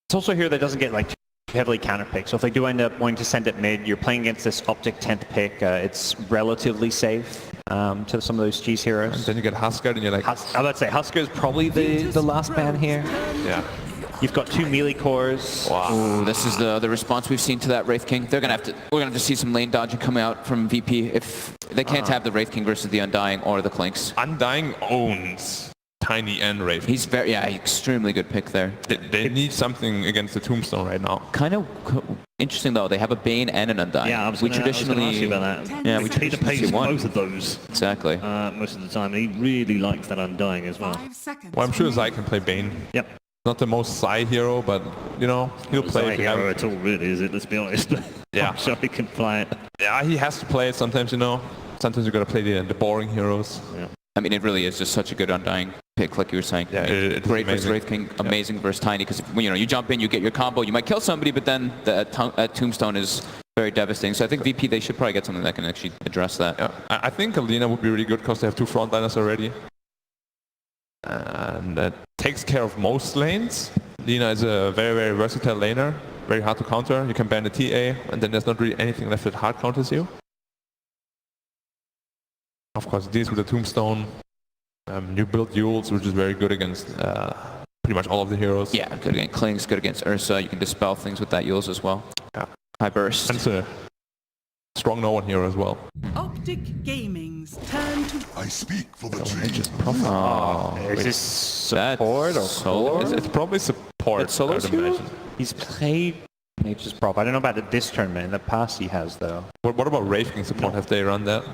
It's also here that doesn't get like too heavily counterpicked. So if they do end up wanting to send it mid, you're playing against this OpTic 10th pick. It's relatively safe to some of those cheese heroes. And then you get Husker, and you're like... I was about to say, Husker is probably the last ban here. Yeah. You've got 2 melee cores. Wow. Ooh, this is the response we've seen to that Wraith King. We're gonna have to see some lane dodging coming out from VP if they can't have the Wraith King versus the Undying or the Clinks. Undying owns Tiny and Wraith. He's extremely good pick there. They need something against the Tombstone right now. Kind of interesting though. They have a Bane and an Undying. Yeah, I was going to ask you about that. Yeah, Peter pays both of those. Exactly. Most of the time, he really likes that Undying as well. Well, I'm sure Zai can play Bane. Yep. Not the most Zai hero, but you know he'll play it. Hero at all, really, is it? Let's be honest. Yeah. I'm sure he can play it. Yeah, he has to play it sometimes. You know, sometimes you gotta play the boring heroes. Yeah. I mean, it really is just such a good Undying pick, like you were saying. Yeah, it's great versus amazing. Wraith King, amazing versus Tiny, because you jump in, you get your combo, you might kill somebody, but then that Tombstone is very devastating. So I think VP, they should probably get something that can actually address that. Yeah, I think Alina would be really good because they have 2 frontliners already. And that takes care of most lanes. Lina is a very, very versatile laner, very hard to counter. You can ban the TA, and then there's not really anything left that hard counters you. Of course, it deals with the Tombstone. You build Yules, which is very good against pretty much all of the heroes. Yeah, good against Klings, good against Ursa. You can dispel things with that Yules as well. Yeah. High burst. And it's a strong no-one hero as well. OpTic Gaming's turn to... I speak for the team. Is this support or solo? It's probably support. It's solo I would imagine. He's played Nature's Prop. I don't know about this tournament. In the past he has, though. What about Wraith King support? Have they run that?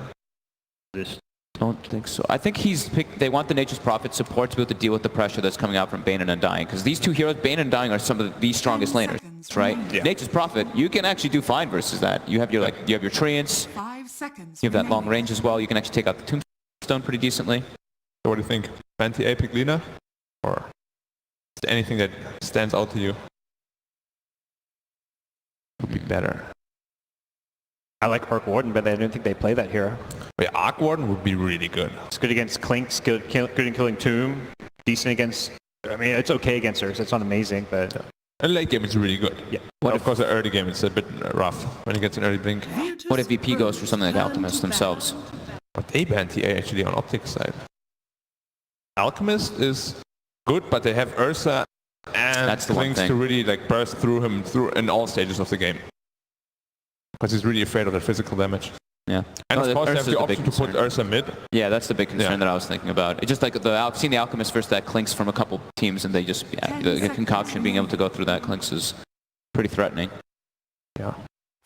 Don't think so. I think he's picked. They want the Nature's Prophet support to be able to deal with the pressure that's coming out from Bane and Undying, because these 2 heroes, Bane and Undying, are some of the strongest laners, right? Yeah. Nature's Prophet, you can actually do fine versus that. You have your you have your treants. 5 seconds. You have that long range as well. You can actually take out the Tombstone pretty decently. So what do you think? Ban-TA pick Lina? Or is there anything that stands out to you? Would be better. I like Arc Warden, but I don't think they play that hero. Wait, Arc Warden would be really good. It's good against Clinks, good in killing Tomb, decent against... I mean, it's okay against Ursa. It's not amazing, but... And late game it's really good. Yeah. Of course, the early game it's a bit rough when he gets an early blink. What if VP goes for something like Alchemist themselves? But they ban TA actually on OpTic side. Alchemist is good, but they have Ursa and That's the one Clinks thing. to really like burst through him in all stages of the game. Because he's really afraid of the physical damage. Yeah. And of course, they have Ursa's the the big option to put concern. Ursa mid. Yeah, that's the big concern Yeah. that I was thinking about. It's just like I've seen the Alchemist versus that Clinks from a couple teams, and they just, the concoction being able to go through that Clinks is pretty threatening. Yeah.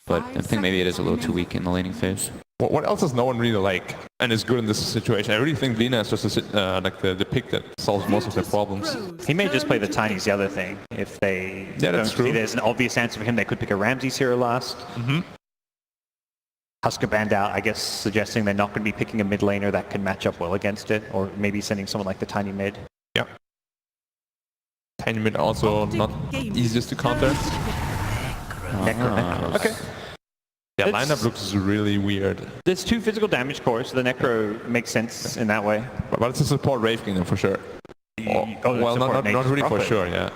But I think maybe it is a little too weak in the laning phase. What else does no one really like and is good in this situation? I really think Lina is just like the pick that solves most of their problems. He may just play the Tiny's the other thing. If they Yeah, that's don't true. see there's an obvious answer for him, they could pick a Ramses hero last. Mm-hmm. Husker banned out, I guess, suggesting they're not going to be picking a mid laner that can match up well against it, or maybe sending someone like the Tiny mid. Yeah. Tiny mid also not easiest to counter. Necro. Okay. Yeah, It's- lineup looks really weird. There's 2 physical damage cores, so the Necro makes sense in that way. But it's a support Wraith Kingdom for sure. Well, not really for sure, yeah.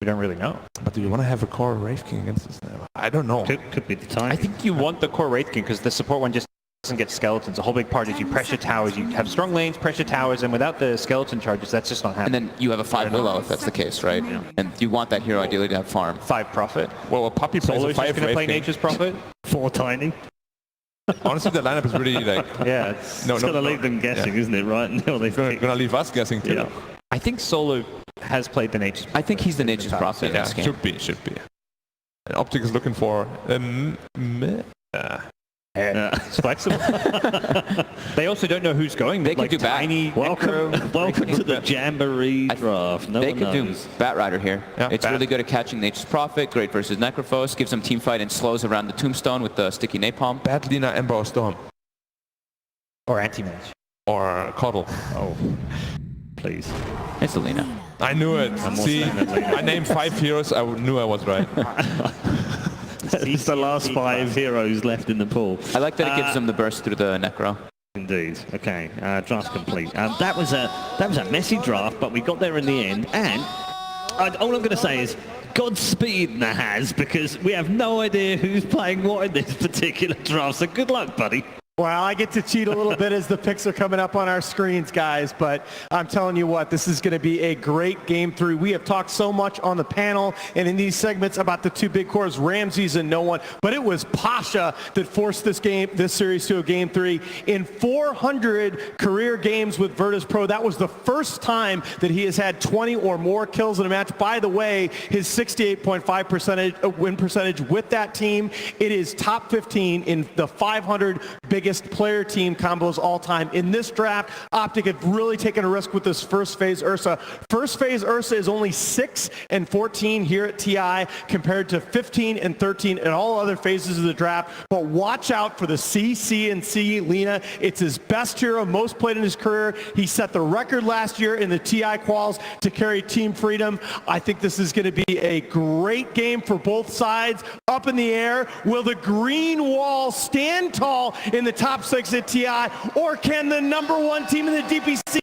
We don't really know. But do you want to have a core Wraith King against this now? I don't know. Could be the time. I think you want the core Wraith King because the support one just doesn't get skeletons. The whole big part is you pressure towers, you have strong lanes, pressure towers, and without the skeleton charges, that's just not And happening. then you have a 5 Willow if that's the case, right? And you want that hero ideally to have farm. 5 Prophet. Well, a Puppy plays Solo's a just 5 going to Wraith play King. Nature's Prophet. 4 Tiny. Honestly, the lineup is really like... Yeah, it's It's going to leave them guessing, isn't it, right? Until they pick. Gonna leave us guessing too. Yeah. I think Solo has played the Nature's I think he's the Nature's Prophet in Yeah, this game. should be. And OpTic is looking for It's flexible. They also don't know who's going. They could like do back. Tiny, Welcome to the Jamboree draft. No They one could do knows. Bat Rider here. Yeah, It's Bat. really good at catching Nature's Prophet, great versus Necrophos, gives them team fight and slows around the Tombstone with the sticky napalm. Bad Lina, Ember, or Storm. or anti-match. Or Coddle. Oh, please. It's Alina. I knew it. See, I named 5 heroes. I knew I was right. It's the last 5 heroes left in the pool. I like that it gives them the burst through the Necro. Indeed. Okay, draft complete. That was a messy draft, but we got there in the end. And all I'm going to say is Godspeed, Nahaz, because we have no idea who's playing what in this particular draft. So good luck, buddy. Well, I get to cheat a little bit as the picks are coming up on our screens, guys, but I'm telling you what, this is going to be a great game 3. We have talked so much on the panel and in these segments about the 2 big cores, Ramses and no one, but it was Pasha that forced this series to a game 3. In 400 career games with Virtus Pro, that was the first time that he has had 20 or more kills in a match. By the way, his 68.5% win percentage with that team, it is top 15 in the 500 biggest player team combos all time. In this draft, OpTic have really taken a risk with this first phase Ursa. First phase Ursa is only 6 and 14 here at TI compared to 15 and 13 in all other phases of the draft. But watch out for the CC&C Lina. It's his best hero, most played in his career. He set the record last year in the TI quals to carry Team Freedom. I think this is going to be a great game for both sides. Up in the air, will the green wall stand tall in the top 6 at TI, or can the #1 team in the DPC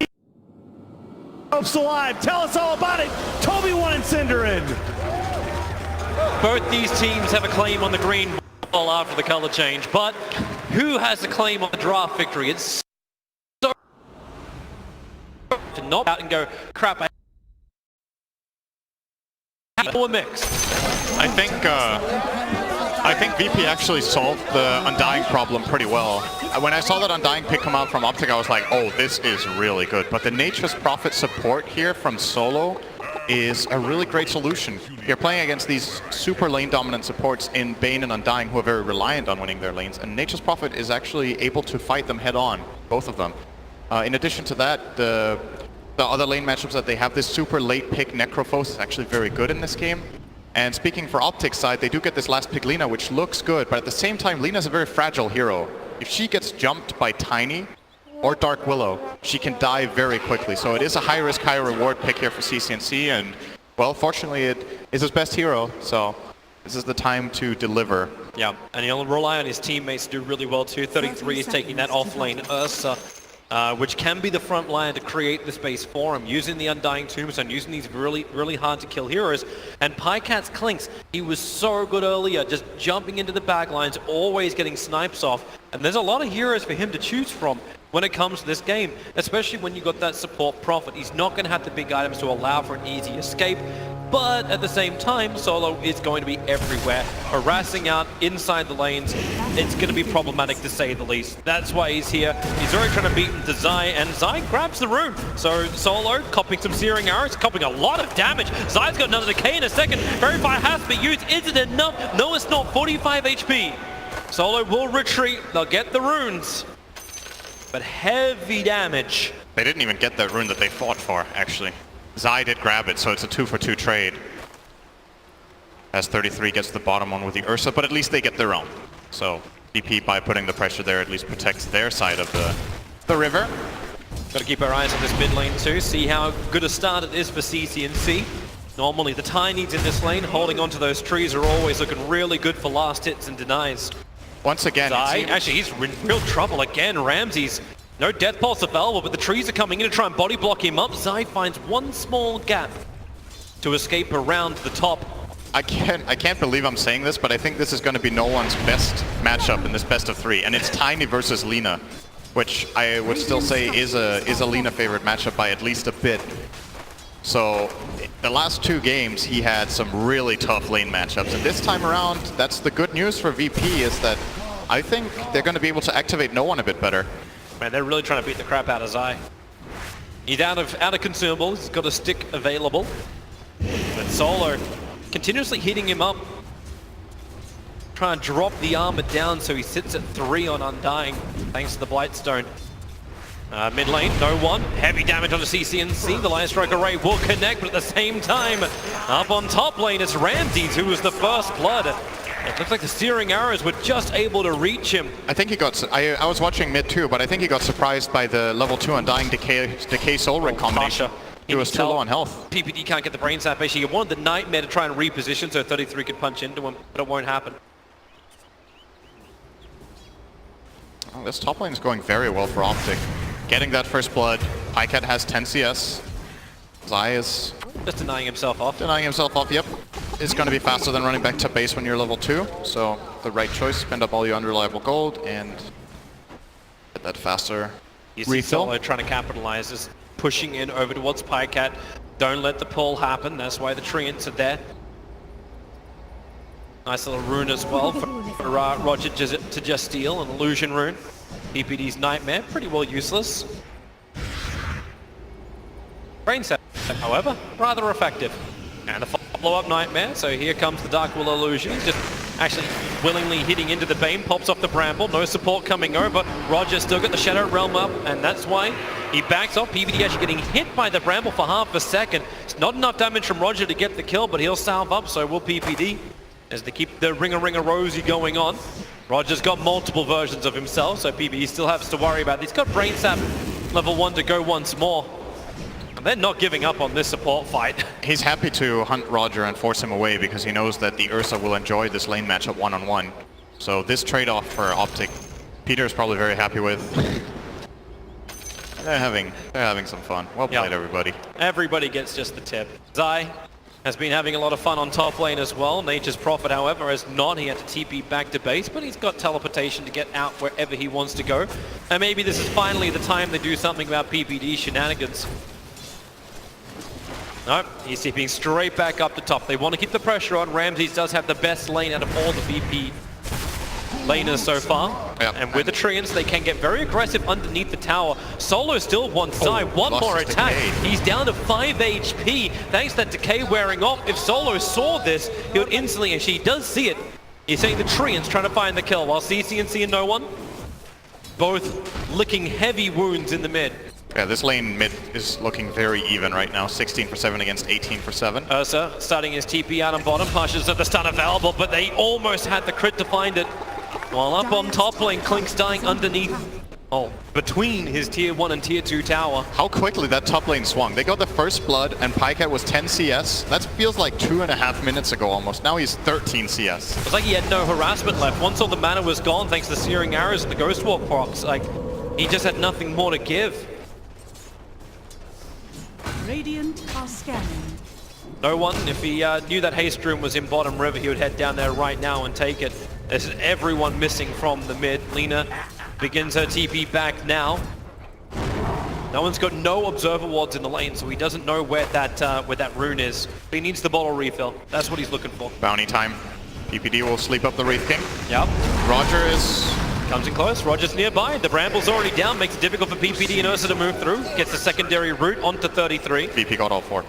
ropes alive? Tell us all about it. Toby1 and Cinderin. Both these teams have a claim on the green wall after the color change, but who has a claim on the draft victory? It's so to knock out and go, crap, we're mixed. I think VP actually solved the Undying problem pretty well. When I saw that Undying pick come out from OpTic, I was like, oh, this is really good. But the Nature's Prophet support here from Solo is a really great solution. You're playing against these super lane dominant supports in Bane and Undying who are very reliant on winning their lanes, and Nature's Prophet is actually able to fight them head on, both of them. In addition to that, the other lane matchups that they have, this super late pick Necrophos is actually very good in this game. And speaking for OpTic's side, they do get this last pick Lina, which looks good, but at the same time, Lina's a very fragile hero. If she gets jumped by Tiny or Dark Willow, she can die very quickly. So it is a high risk, high reward pick here for CC&C, and well, fortunately it is his best hero, so this is the time to deliver. Yeah, and he'll rely on his teammates to do really well too. 33 is taking that off lane Ursa, which can be the front line to create the space for him, using the Undying Tombstone, using these really hard to kill heroes. And Pycat's Clinks, he was so good earlier, just jumping into the back lines, always getting snipes off. And there's a lot of heroes for him to choose from when it comes to this game, especially when you got that support Prophet. He's not going to have the big items to allow for an easy escape. But at the same time, Solo is going to be everywhere, harassing out inside the lanes. It's going to be problematic to say the least. That's why he's here. He's already trying to beat into Zai, and Zai grabs the rune. So Solo copying some Searing Arrows, copying a lot of damage. Zai's got another decay in a second. Verify has to be used. Is it enough? No, it's not. 45 HP. Solo will retreat. They'll get the runes. But heavy damage. They didn't even get that rune that they fought for, actually. Zai did grab it, so it's a 2-for-2 trade. As 33 gets the bottom one with the Ursa, but at least they get their own. So VP, by putting the pressure there, at least protects their side of the river. Got to keep our eyes on this mid lane too, see how good a start it is for CC&C. Normally the Tinies in this lane, holding onto those trees, are always looking really good for last hits and denies. Once again, Zai, actually he's in real trouble again. Ramses, no death pulse available, but the trees are coming in to try and body block him up. Zai finds one small gap to escape around the top. I can't believe I'm saying this, but I think this is going to be no one's best matchup in this best of 3, and it's Tiny versus Lina, which I would still say is a Lina favorite matchup by at least a bit. So the last 2 games he had some really tough lane matchups, and this time around, that's the good news for VP, is that I think they're going to be able to activate no one a bit better. Man, they're really trying to beat the crap out of Zai. He's out of consumables, he's got a stick available. But Solo continuously hitting him up. Trying to drop the armor down so he sits at 3 on Undying, thanks to the Blightstone. Mid lane, no one. Heavy damage on the CC&C. The Lion Strike Array will connect, but at the same time, up on top lane, it's Ramses who was the first blood. It looks like the Searing Arrows were just able to reach him. I think he got... I was watching mid too, but I think he got surprised by the level 2 Undying Decay Soul Ring combination. He was too low on health. PPD can't get the brain sap. Actually, he wanted the Nightmare to try and reposition so 33 could punch into him, but it won't happen. Oh, this top lane is going very well for OpTic. Getting that first blood. Pycat has 10 CS. Zai is Just denying himself off. Denying himself off, yep. It's going to be faster than running back to base when you're level 2. So the right choice, spend up all your unreliable gold and get that faster You see refill. Solo trying to capitalize, just pushing in over towards Pycat. Don't let the pull happen, that's why the Treants are there. Nice little rune as well for Roger to just steal, an illusion rune. PPD's Nightmare, pretty well useless. Brain set, however, rather effective. And a follow-up Nightmare, so here comes the Dark Will illusion. He's just actually willingly hitting into the Bane, pops off the Bramble, no support coming over. Roger still got the Shadow Realm up, and that's why he backs off. PPD actually getting hit by the Bramble for half a second. It's not enough damage from Roger to get the kill, but he'll salve up, so will PPD. As they keep the ring-a-ring-a-rosy going on. Roger's got multiple versions of himself, so PPD still has to worry about this. He's got Brain Sap level 1 to go once more. And they're not giving up on this support fight. He's happy to hunt Roger and force him away because he knows that the Ursa will enjoy this lane matchup one-on-one. So this trade-off for OpTic, Peter's probably very happy with. They're having some fun. Well played, everybody. Everybody gets just the tip. Zai has been having a lot of fun on top lane as well. Nature's Prophet, however, has not. He had to TP back to base, but he's got teleportation to get out wherever he wants to go. And maybe this is finally the time they do something about PPD shenanigans. No, he's TPing straight back up the top. They want to keep the pressure on. Ramses does have the best lane out of all the VP laners so far. Yep. And with the Treants, they can get very aggressive underneath the tower. Solo still wants Zai. One lost more his attack. decay. He's down to 5 HP. Thanks to that decay wearing off. If Solo saw this, he would instantly, and she does see it. He's saying the Treants trying to find the kill, while CC and no one both licking heavy wounds in the mid. Yeah, this lane mid is looking very even right now. 16 for 7 against 18 for 7. Ursa starting his TP out on bottom, pushes at the stun available, but they almost had the crit to find it. While up on top lane, Klink's dying underneath, between his tier 1 and tier 2 tower. How quickly that top lane swung. They got the first blood and Pycat was 10 CS. That feels like 2.5 minutes ago almost. Now he's 13 CS. It's like he had no harassment left. Once all the mana was gone, thanks to the Searing Arrows and the Ghost Walk procs, like, he just had nothing more to give. Radiant are scanning. No one, if he knew that Haste Rune was in bottom river, he would head down there right now and take it. There's everyone missing from the mid. Lina begins her TP back now. No one's got no observer wards in the lane, so he doesn't know where that rune is. He needs the bottle refill. That's what he's looking for. Bounty time. PPD will sleep up the Wraith King. Yep. Roger is... Comes in close. Roger's nearby. The Bramble's already down. Makes it difficult for PPD and Ursa to move through. Gets the secondary route onto 33. VP got all 4.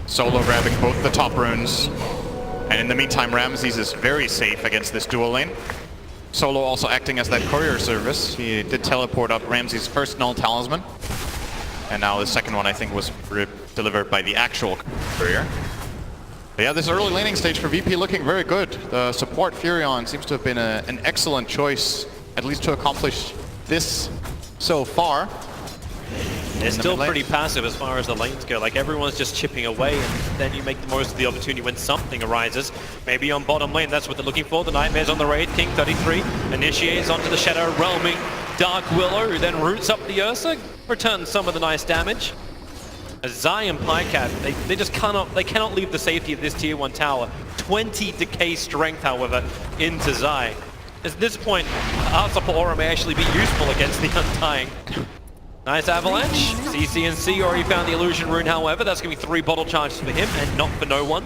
Solo grabbing both the top runes. And in the meantime, Ramses is very safe against this dual lane. Solo also acting as that courier service. He did teleport up Ramses' first null talisman. And now the second one, I think, was delivered by the actual courier. But yeah, this early laning stage for VP looking very good. The support Furion seems to have been an excellent choice, at least to accomplish this so far. They're still pretty passive as far as the lanes go. Like, everyone's just chipping away, and then you make the most of the opportunity when something arises. Maybe on bottom lane, that's what they're looking for. The Nightmare's on the Wraith King, 33. Initiates onto the Shadow Realming Dark Willow, who then roots up the Ursa, returns some of the nice damage. As Zai and Pycat, they just cannot leave the safety of this tier 1 tower. 20 decay strength, however, into Zai. At this point, Art Support Aura may actually be useful against the Undying. Nice avalanche. CC already found the illusion rune, however. That's going to be 3 bottle charges for him and not for no one.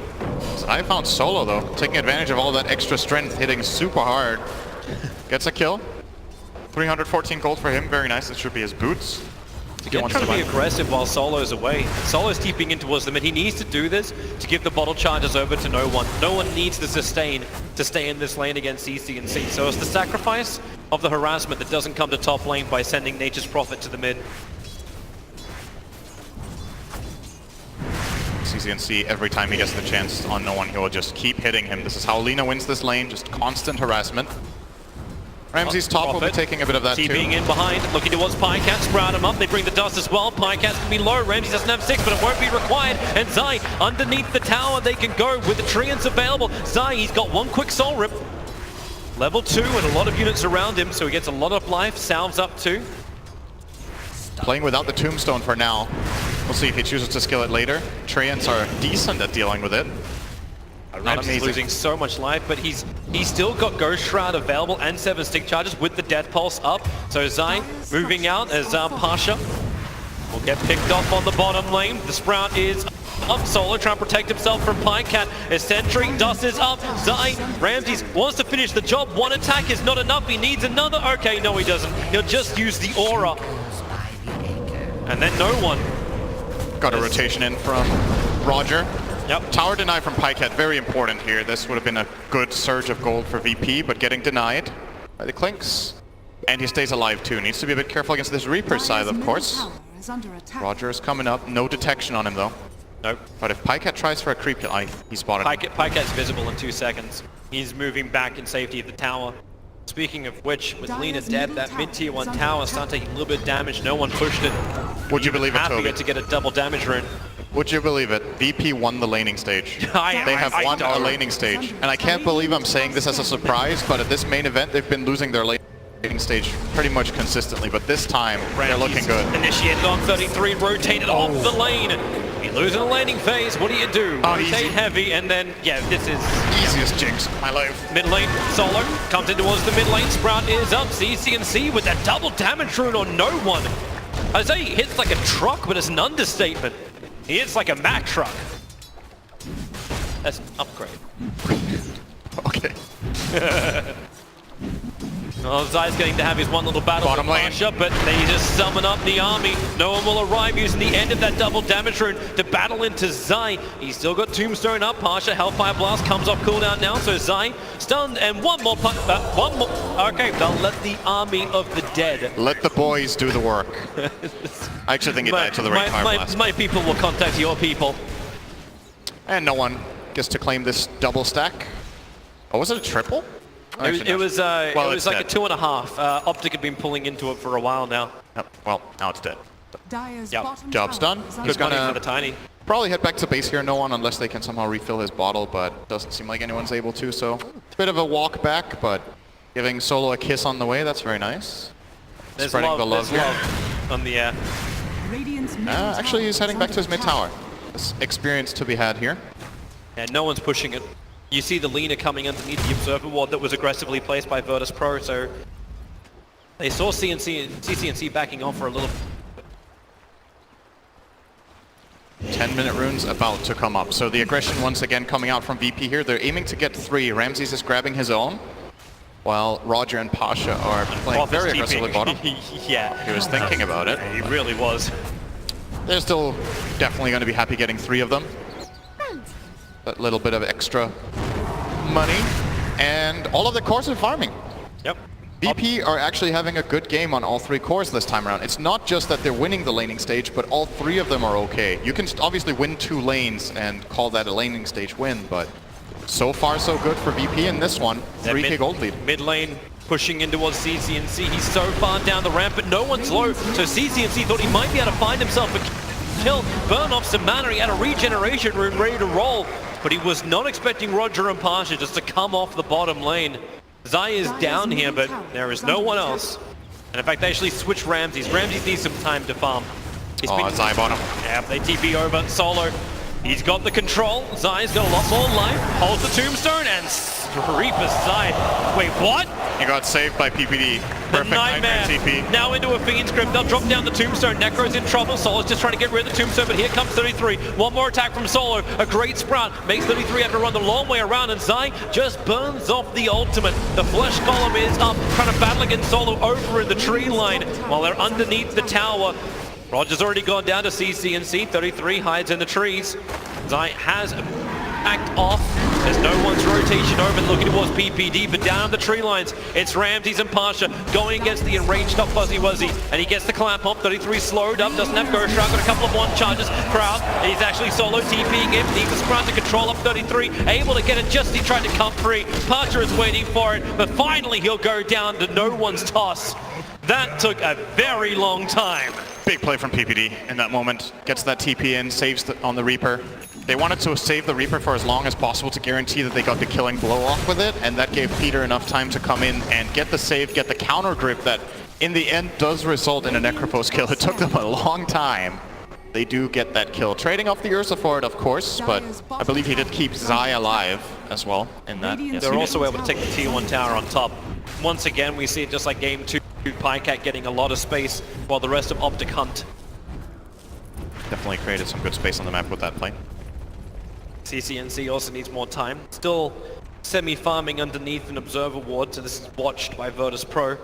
I found Solo, though, taking advantage of all that extra strength, hitting super hard. Gets a kill. 314 gold for him, very nice. This should be his boots. Again, trying to be aggressive while Solo's away. Solo's TPing in towards them, and he needs to do this to give the bottle charges over to no one. No one needs the sustain to stay in this lane against CC. So it's the sacrifice of the harassment that doesn't come to top lane by sending Nature's Prophet to the mid. CCNC, every time he gets the chance on no one, he will just keep hitting him. This is how Lina wins this lane, just constant harassment. Ramses top will be taking a bit of that too. TPing in behind, looking towards Pycat, sprout him up, they bring the dust as well. Pycat's gonna be low, Ramses doesn't have 6, but it won't be required. And Zai, underneath the tower, they can go with the Treants available. Zai, he's got 1 quick soul rip. Level 2 and a lot of units around him, so he gets a lot of life, salves up too. Playing without the tombstone for now. We'll see if he chooses to skill it later. Treants are decent at dealing with it. Not Ramsey's amazing. losing so much life, but he's still got Ghost Shroud available and 7 stick charges with the Death Pulse up. So Zai moving out as Pasha will get picked off on the bottom lane. The Sprout is up. Solo trying to protect himself from Pinecat. His sentry, Dust is up. Zai, Ramses wants to finish the job. One attack is not enough. He needs another. Okay, no he doesn't. He'll just use the aura. And then no one. Got a rotation in from Roger. Yep. Tower deny from Pinecat, very important here. This would have been a good surge of gold for VP, but getting denied by the Clinks. And he stays alive too. Needs to be a bit careful against this Reaper side, of course. Roger is coming up. No detection on him though. Nope. But if Pinecat tries for a creep, he spotted him. Pyket's visible in 2 seconds. He's moving back in safety at the tower. Speaking of which, with Lina dead, that mid-tier 1 tower started taking a little bit of damage. No one pushed it. Would you believe it, Happy Toby? to get a double damage rune. Would you believe it? VP won the laning stage. They have won a laning stage. And I can't believe I'm saying this as a surprise, but at this main event, they've been losing their laning stage pretty much consistently. But this time, they're looking good. Initiated on 33, rotated off the lane. You lose in the laning phase, what do? Rotate easy. heavy, and then, yeah, this is... Easiest jinx of my life. Mid lane, Solo comes in towards the mid lane. Sprout is up. CC&C with that double damage rune on no one. I say he hits like a truck, but it's an understatement. He hits like a Mack truck. That's an upgrade. Okay. Oh, Zai's getting to have his one little battle Bottom with lane. Pasha, but they just summon up the army. No one will arrive using the end of that double damage rune to battle into Zai. He's still got Tombstone up. Pasha, Hellfire Blast comes off cooldown now, so Zai stunned, and one more. Okay, they'll let the army of the dead. Let the boys do the work. I actually think it died to the right Fire Blast. My people will contact your people. And no one gets to claim this double stack. Oh, was it a triple? It was like dead. a 2.5. OpTic had been pulling into it for a while now. Yep. Well, now it's dead. Yep. Job's done. He's money for the tiny. Probably head back to base here, no one, unless they can somehow refill his bottle, but doesn't seem like anyone's able to, so it's a bit of a walk back, but giving Solo a kiss on the way, that's very nice. There's Spreading the love here. love on the air. Actually, he's heading back to his mid tower. There's experience to be had here. And no one's pushing it. You see the Lina coming underneath the Observer Ward that was aggressively placed by Virtus Pro, so they saw CC&C backing off for a little. 10-minute runes about to come up. So the aggression once again coming out from VP here. They're aiming to get 3. Ramses is grabbing his own, while Roger and Pasha are playing very aggressively bottom. Yeah. He was thinking about it. He really was. They're still definitely going to be happy getting 3 of them. That little bit of extra money. And all of the cores are farming. Yep. VP are actually having a good game on all 3 cores this time around. It's not just that they're winning the laning stage, but all 3 of them are okay. You can obviously win 2 lanes and call that a laning stage win, but so far so good for VP in this one. 3k gold lead. Mid lane pushing in towards CC&C. He's so far down the ramp, but no one's low. So CC&C thought he might be able to find himself a kill, burn off some mana. He had a regeneration rune ready to roll, but he was not expecting Roger and Pasha just to come off the bottom lane. Zai is down here, but there is no one else. And in fact, they actually switched Ramses. Ramses needs some time to farm. Zai bottom. Yeah, they TP over. Solo. He's got the control. Zai's got a lot more life. Holds the tombstone and Reaper's Zai. Wait, what? He got saved by PPD. The Perfect Nightmare TP. now into a Fiend's Grip. They'll drop down the Tombstone. Necro's in trouble. Solo's just trying to get rid of the Tombstone, but here comes 33. One more attack from Solo. A great Sprout. Makes 33 have to run the long way around, and Zai just burns off the ultimate. The Flesh Column is up, trying to battle against Solo over in the tree line while they're underneath the tower. Roger's already gone down to CC&C. 33 hides in the trees. Zai has act off. There's no one's rotation over looking towards PPD, but down the tree lines, it's Ramses and Pasha going against the enraged up Fuzzy Wuzzy, and he gets the clamp up. 33 slowed up, doesn't have Ghost Shroud, got a couple of 1 charges. Crowd, he's actually solo TPing him, needs the Sprout to control up 33, able to get it just as he tried to come free. Pasha is waiting for it, but finally he'll go down to no one's toss. That took a very long time. Big play from PPD in that moment. Gets that TP in, saves on the Reaper. They wanted to save the Reaper for as long as possible to guarantee that they got the killing blow off with it, and that gave Peter enough time to come in and get the save, get the counter grip that in the end does result in a Necropose kill. It took them a long time, They do get that kill. Trading off the Ursa for it, of course, but I believe he did keep Zai alive as well in that. Yes, They're also able to take the tier 1 tower on top. Once again, we see it just like game 2, Pycat getting a lot of space while the rest of OpTic hunt. Definitely created some good space on the map with that play. CCNC also needs more time. Still semi-farming underneath an observer ward, so this is watched by Virtus Pro.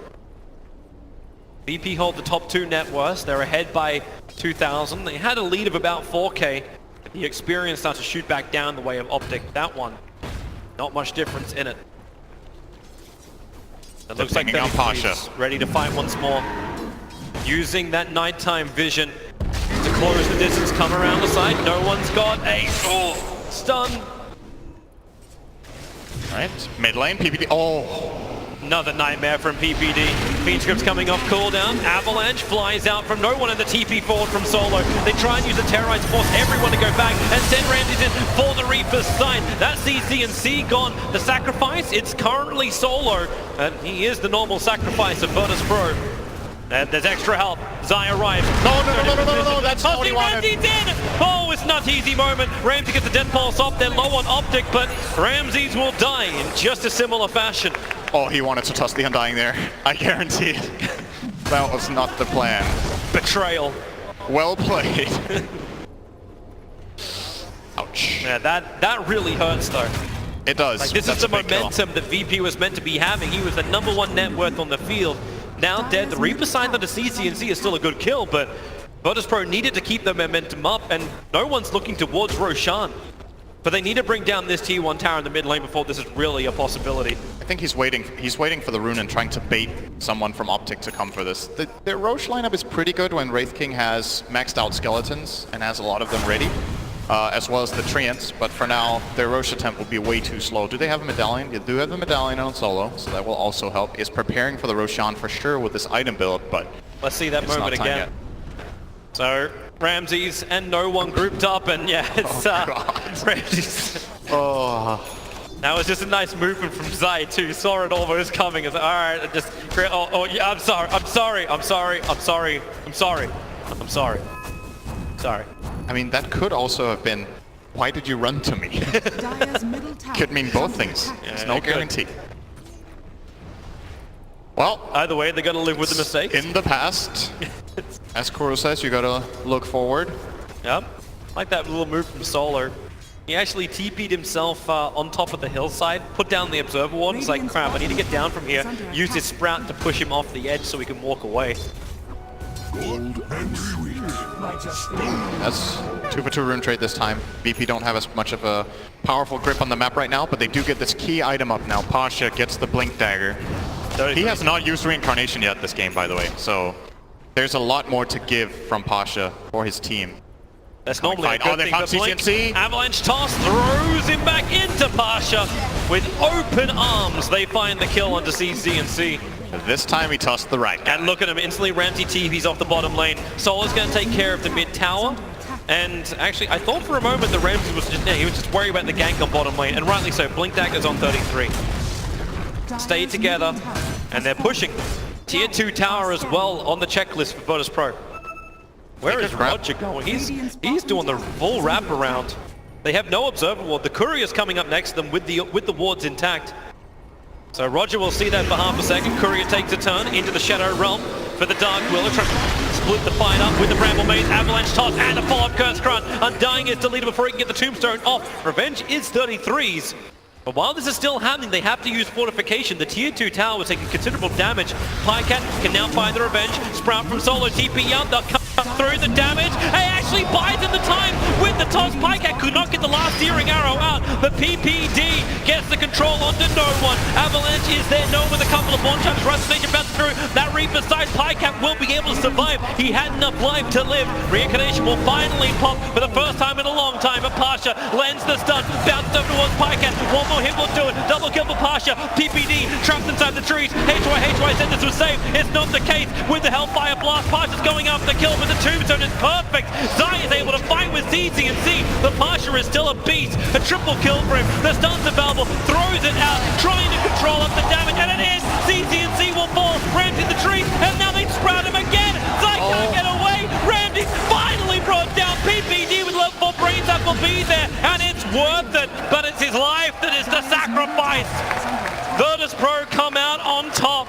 VP hold the top 2 net worths. They're ahead by 2,000. They had a lead of about 4K. But the experience starts to shoot back down the way of OpTic. That one, not much difference in it. It looks like on Pasha. Ready to fight once more. Using that nighttime vision to close the distance, come around the side. No one's got a stun. Alright, mid lane, PPD. Oh! Another nightmare from PPD. Fiendscript's coming off cooldown. Avalanche flies out from no one in the TP forward from Solo. They try and use the Terrorites to force everyone to go back and send Ramses in for the Reaper's side. That's CCNC gone. The sacrifice, it's currently Solo. And he is the normal sacrifice of Virtus Pro. And there's extra help. Zai arrives. No, that's not what he wanted. Ramsey's in! Oh, it's not easy moment. Ramsey gets the death pulse off. They're low on OpTic, but Ramses will die in just a similar fashion. Oh, he wanted to toss the Undying there. I guarantee it. That was not the plan. Betrayal. Well played. Ouch. Yeah, that really hurts though. It does. Like, this is the momentum that VP was meant to be having. He was the #1 net worth on the field. Now dead. The Reaper side under CCNC is still a good kill, but Virtus Pro needed to keep the momentum up, and no one's looking towards Roshan. But they need to bring down this tier 1 tower in the mid lane before this is really a possibility. I think he's waiting for the rune and trying to bait someone from OpTic to come for this. The Roche lineup is pretty good when Wraith King has maxed out skeletons and has a lot of them ready, as well as the Treants, but for now, their Roche attempt will be way too slow. Do they have a medallion? They do have the medallion on Solo, so that will also help. Is preparing for the Roshan for sure with this item build, but let's see that moment again. So Ramses and no one grouped up, and yeah, it's Ramses. Oh. That was just a nice movement from Zai too. Saw it almost coming. It's like, all right, just yeah, I'm sorry. Sorry. I mean, that could also have been, why did you run to me? Could mean both things. There's no guarantee. Well, either way, they're gonna live with the mistakes. In the past, as Kuro says, you gotta look forward. Yep, like that little move from Solo. He actually TP'd himself on top of the hillside, put down the observer ward, and was like, crap, I need to get down from here, use his sprout to push him off the edge so he can walk away. That's 2 for 2 rune trade this time. VP don't have as much of a powerful grip on the map right now, but they do get this key item up now. Pasha gets the blink dagger. He has not used reincarnation yet this game, by the way, so there's a lot more to give from Pasha for his team. That's normally a good thing, but Blink, Avalanche toss throws him back into Pasha. With open arms, they find the kill onto CCNC. This time he tossed the right guy. And look at him, instantly Ramsey TP's off the bottom lane. Solo's going to take care of the mid tower. And actually, I thought for a moment that Ramsey was just there. He was just worried about the gank on bottom lane, and rightly so. Blink Dagger's on 33. Stay together, and they're pushing. Tier 2 tower as well on the checklist for Virtus Pro. Where is Roger going? He's doing the full wrap around. They have no observer ward. The courier's coming up next to them with the wards intact. So Roger will see that for half a second. Courier takes a turn into the Shadow Realm for the Dark Willow, trying to split the fight up with the Bramble Maze, Avalanche toss, and a follow-up Curse Grunt. Undying is deleted before he can get the Tombstone off. Revenge is 33s. But while this is still happening, they have to use Fortification. The Tier 2 tower was taking considerable damage. Pycat can now find the Revenge. Sprout from Solo, TP out, they'll cut through the damage. Hey, actually buys in the time with the toss. Pycat could not get the last Searing Arrow out, but PPD gets the control onto no one. Avalanche is there, no with a couple of one shots. Rust Station bounces through. That Reaper side, Pycat will be able to survive. He had enough life to live. Reincarnation will finally pop for the first time in a long time. But Pasha lends the stun, bounces over towards Pycat. One more hit will do it. Double kill for Pasha. PPD trapped inside the trees. HY said this was safe. It's not the case with the Hellfire Blast. Pasha's going after the kill, but the Tombstone is perfect. Zai is able to fight with CCNC, but Pasha is still a beast. A triple kill for him. The stun's available. Throws it out, trying to control up the damage, and it is. CCNC will fall. Ramsey in the trees, and now they sprout him again. Zai can't get away. Ramsey finally brought down. PPD with level 4 brains up will be there, and it's worth it, but it's his life that is the sacrifice. Virtus Pro come out on top.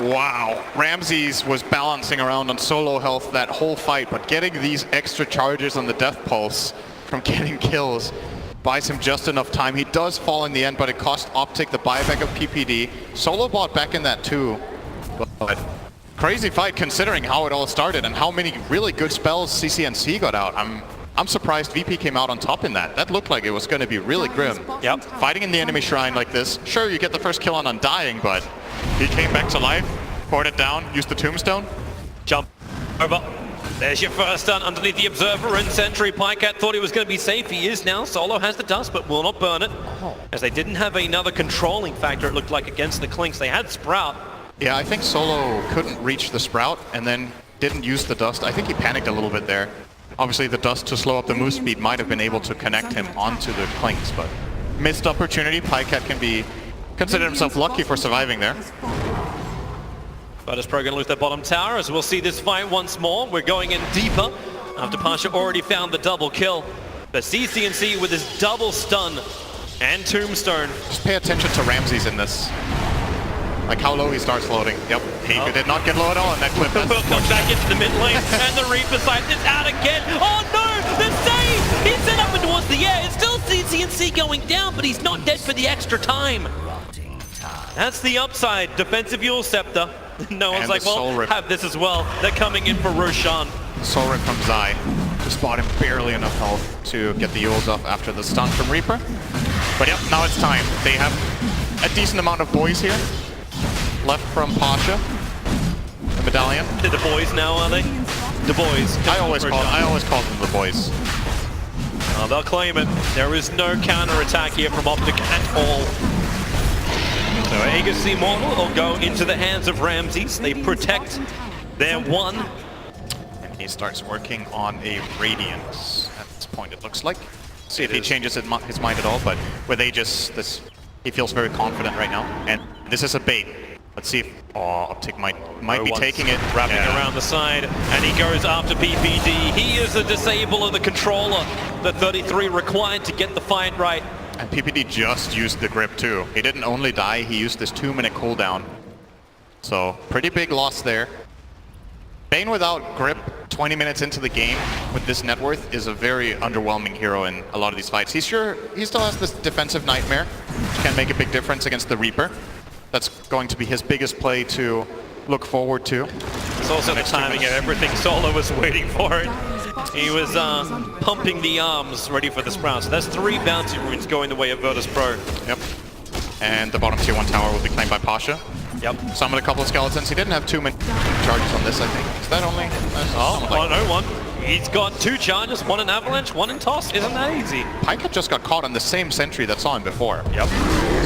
Wow, Ramses was balancing around on solo health that whole fight, but getting these extra charges on the death pulse from getting kills buys him just enough time. He does fall in the end, but it cost OpTic the buyback of PPD. Solo bought back in that too, but crazy fight considering how it all started and how many really good spells CCNC got out. I'm surprised VP came out on top in that. That looked like it was going to be really grim. Yep. Fighting in the enemy shrine like this, sure you get the first kill on Undying, but he came back to life, poured it down, used the tombstone. Jump over. There's your first stun underneath the Observer and Sentry. Pycat thought he was going to be safe. He is now. Solo has the dust, but will not burn it. As they didn't have another controlling factor, it looked like, against the Clinks. They had Sprout. Yeah, I think Solo couldn't reach the Sprout and then didn't use the dust. I think he panicked a little bit there. Obviously the dust to slow up the move speed might have been able to connect him onto the Clinks, but missed opportunity. Pycat can be consider himself lucky for surviving there. Virtus Pro going to lose their bottom tower, as we'll see this fight once more. We're going in deeper after Pasha already found the double kill. But CCNC with his double stun and tombstone. Just pay attention to Ramses in this. Like how low he starts loading. Yep, he did not get low at all in that clip. Will comes back into the mid lane, and the Reaper sight is out again. Oh no, the save! He's set up and towards the air. It's still CCNC going down, but he's not dead for the extra time. That's the upside. Defensive Yule Scepter. No one's like, well, have this as well. They're coming in for Roshan. Soul Rip from Zai. Just bought him barely enough health to get the Yules off after the stun from Reaper. But yep, now it's time. They have a decent amount of boys here. Left from Pasha. The Medallion. They're the boys now, are they? The boys. I always call them the boys. Oh, they'll claim it. There is no counter-attack here from OpTic at all. So Aegis Immortal will go into the hands of Ramses. They protect their one. And he starts working on a Radiance at this point, it looks like. See if he changes his mind at all, but with Aegis, he feels very confident right now. And this is a bait. Let's see if OpTic might be taking it. Wrapping around the side, and he goes after PPD. He is the disable of the controller. The 33 required to get the fight right. And PPD just used the grip too. He didn't only die, he used this 2-minute cooldown. So pretty big loss there. Bane without grip 20 minutes into the game with this net worth is a very underwhelming hero in a lot of these fights. He still has this defensive nightmare, which can make a big difference against the Reaper. That's going to be his biggest play to look forward to. It's also the timing of everything. Solo was waiting for it. He was pumping the arms ready for the Sprout. So that's 3 bounty runes going the way of Virtus Pro. Yep. And the bottom tier 1 tower will be claimed by Pasha. Yep. Summoned a couple of skeletons. He didn't have too many charges on this, I think. Is that only? One. He's got 2 charges, 1 in Avalanche, 1 in Toss. Isn't that easy? Pycat just got caught on the same sentry that saw him before. Yep.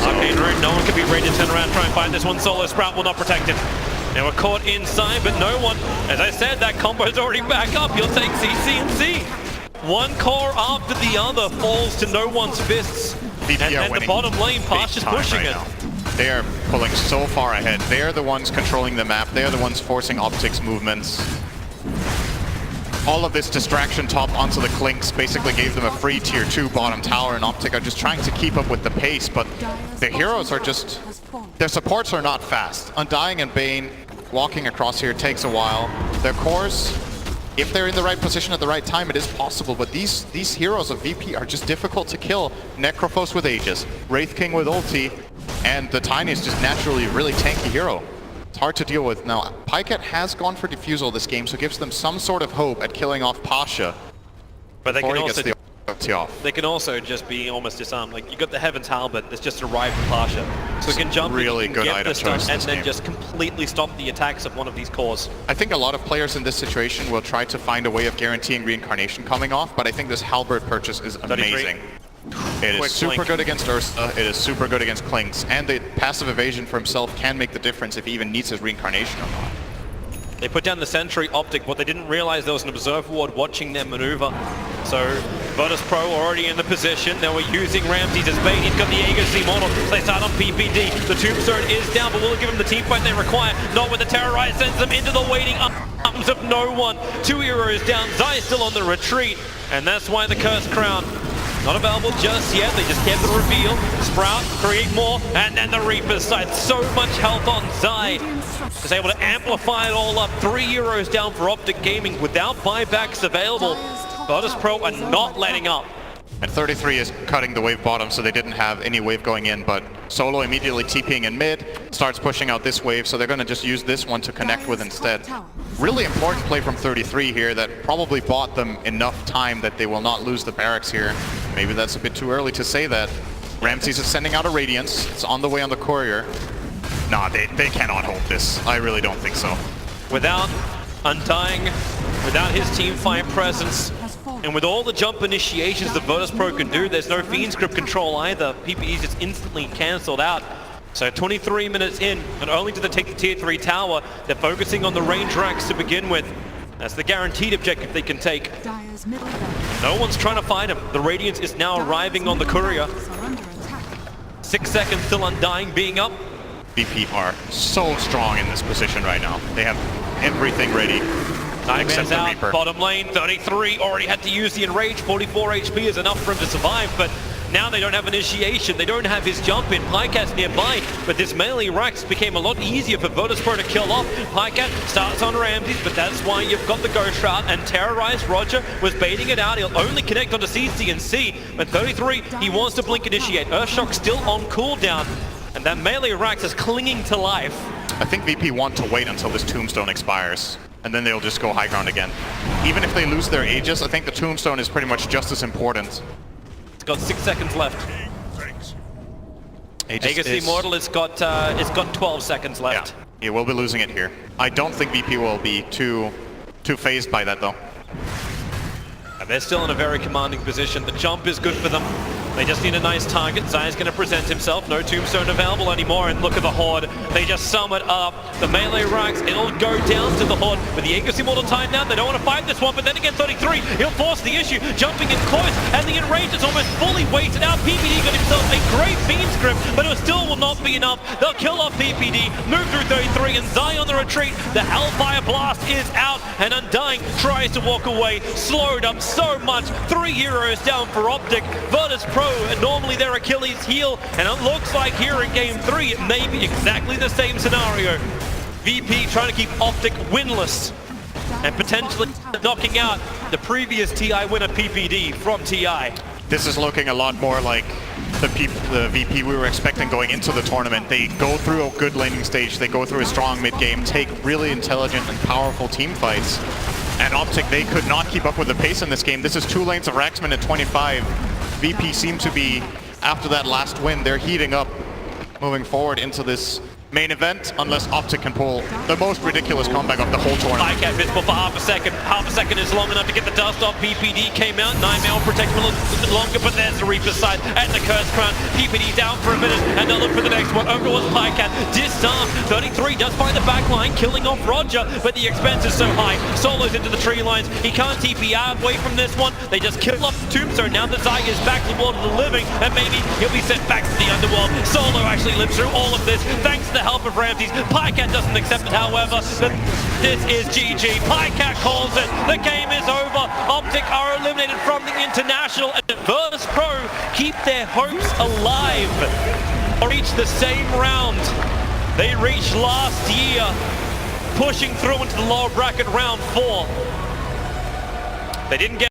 Arcane Rune, no one can be ready to turn around, try and find this one. Solo Sprout will not protect him. They were caught inside, but no one. As I said, that combo is already back up. You'll take CCNC. One core after the other falls to no one's fists. And the bottom lane, Pasha's pushing it. They are pulling so far ahead. They're the ones controlling the map. They're the ones forcing OpTic's movements. All of this distraction top onto the Clinks basically gave them a free tier 2 bottom tower, and OpTic are just trying to keep up with the pace, but the heroes are just... Their supports are not fast. Undying and Bane walking across here takes a while. Their cores, if they're in the right position at the right time, it is possible, but these heroes of VP are just difficult to kill. Necrophos with Aegis, Wraith King with ulti, and the Tiny is just naturally a really tanky hero. It's hard to deal with. Now, Pycat has gone for Diffusal this game, so it gives them some sort of hope at killing off Pasha. But they can also off. They can also just be almost disarmed. Like, you got the Heaven's Halberd that's just arrived from Pasha. So it can jump really in, good get item the stun, choice and then game. just completely stop the attacks of one of these cores. I think a lot of players in this situation will try to find a way of guaranteeing reincarnation coming off, but I think this Halberd purchase is amazing. It is super good against Ursa, it is super good against Clinks, and the passive evasion for himself can make the difference if he even needs his reincarnation or not. They put down the sentry OpTic, but they didn't realize there was an observer ward watching their maneuver. So Virtus Pro already in the position. Now we're using Ramses as bait. He's got the Aegis Immortal. So they start on PPD. The Tombstone is down, but will it give them the team fight they require? Not with the Terrorize. Sends them into the waiting arms of no one. 2 heroes down. Zai still on the retreat. And that's why the Cursed Crown not available just yet. They just get the reveal. Sprout, create more, and then the Reaper's side. So much health on Zai. Is able to amplify it all up. 3 heroes down for OpTic Gaming without buybacks available. Virtus Pro are not letting up. And 33 is cutting the wave bottom, so they didn't have any wave going in, but Solo immediately TPing in mid, starts pushing out this wave, so they're going to just use this one to connect with instead. Really important play from 33 here that probably bought them enough time that they will not lose the barracks here. Maybe that's a bit too early to say that. Ramses is sending out a Radiance. It's on the way on the Courier. Nah, they cannot hold this. I really don't think so. Without Undying, without his team fight presence, and with all the jump initiations that Virtus Pro can do, there's no Fiend Script control either. PPE is just instantly cancelled out. So 23 minutes in, and only do they take the tier 3 tower, they're focusing on the range racks to begin with. That's the guaranteed objective they can take. No one's trying to fight him. The Radiance is now arriving on the Courier. 6 seconds till Undying being up. VP are so strong in this position right now. They have everything ready. Nightmare's out, bottom lane, 33 already had to use the Enrage, 44 HP is enough for him to survive, but now they don't have initiation, they don't have his jump in, Pycat's nearby, but this melee Rax became a lot easier for Virtus Pro to kill off. Pycat starts on Ramses, but that's why you've got the Ghost Shroud, and Terrorized Roger was baiting it out, he'll only connect onto CC&C, but 33, he wants to blink initiate, Earthshock still on cooldown, and that melee Rax is clinging to life. I think VP want to wait until this Tombstone expires, and then they'll just go high ground again. Even if they lose their Aegis, I think the Tombstone is pretty much just as important. It's got 6 seconds left. Aegis Immortal, it's got 12 seconds left. Yeah, he will be losing it here. I don't think VP will be too phased by that though. And they're still in a very commanding position. The jump is good for them. They just need a nice target. Zai's going to present himself. No Tombstone available anymore. And look at the Horde. They just sum it up. The melee Rax, it'll go down to the Horde. With the Aegis Immortal timed out, they don't want to fight this one. But then again, 33, he'll force the issue. Jumping in close. And the Enrage is almost fully weighted out. PPD got himself a great Fiend Script, but it still will not be enough. They'll kill off PPD, move through 33, and Zai on the retreat. The Hellfire Blast is out. And Undying tries to walk away. Slowed up so much. 3 heroes down for OpTic. Virtus Pro, and normally their Achilles heel, and it looks like here in Game 3 it may be exactly the same scenario. VP trying to keep OpTic winless and potentially knocking out the previous TI winner PPD from TI. This is looking a lot more like the VP we were expecting going into the tournament. They go through a good laning stage, they go through a strong mid game, take really intelligent and powerful team fights. And OpTic, they could not keep up with the pace in this game. This is 2 lanes of Raxman at 25. VP seem to be, after that last win, they're heating up, moving forward into this main event, unless OpTic can pull the most ridiculous comeback of the whole tournament. Pycat visible for half a second. Half a second is long enough to get the dust off. PPD came out. Nightmare will protect him a little bit longer, but there's the Reaper's side and the Cursed Crown. PPD down for a minute, and they'll look for the next one. Over was Pycat. Disarm. 33 does find the back line, killing off Roger, but the expense is so high. Solo's into the tree lines. He can't TP out away from this one. They just kill off the Tombstone. Now that Zai is back to the world of the living, and maybe he'll be sent back to the underworld. Solo actually lives through all of this, thanks to the help of Ramses. Pycat doesn't accept it, however. This is GG. Pycat calls it. The game is over. OpTic are eliminated from the International, and Virtus Pro keep their hopes alive. Or reach the same round they reached last year, pushing through into the lower bracket round 4. They didn't get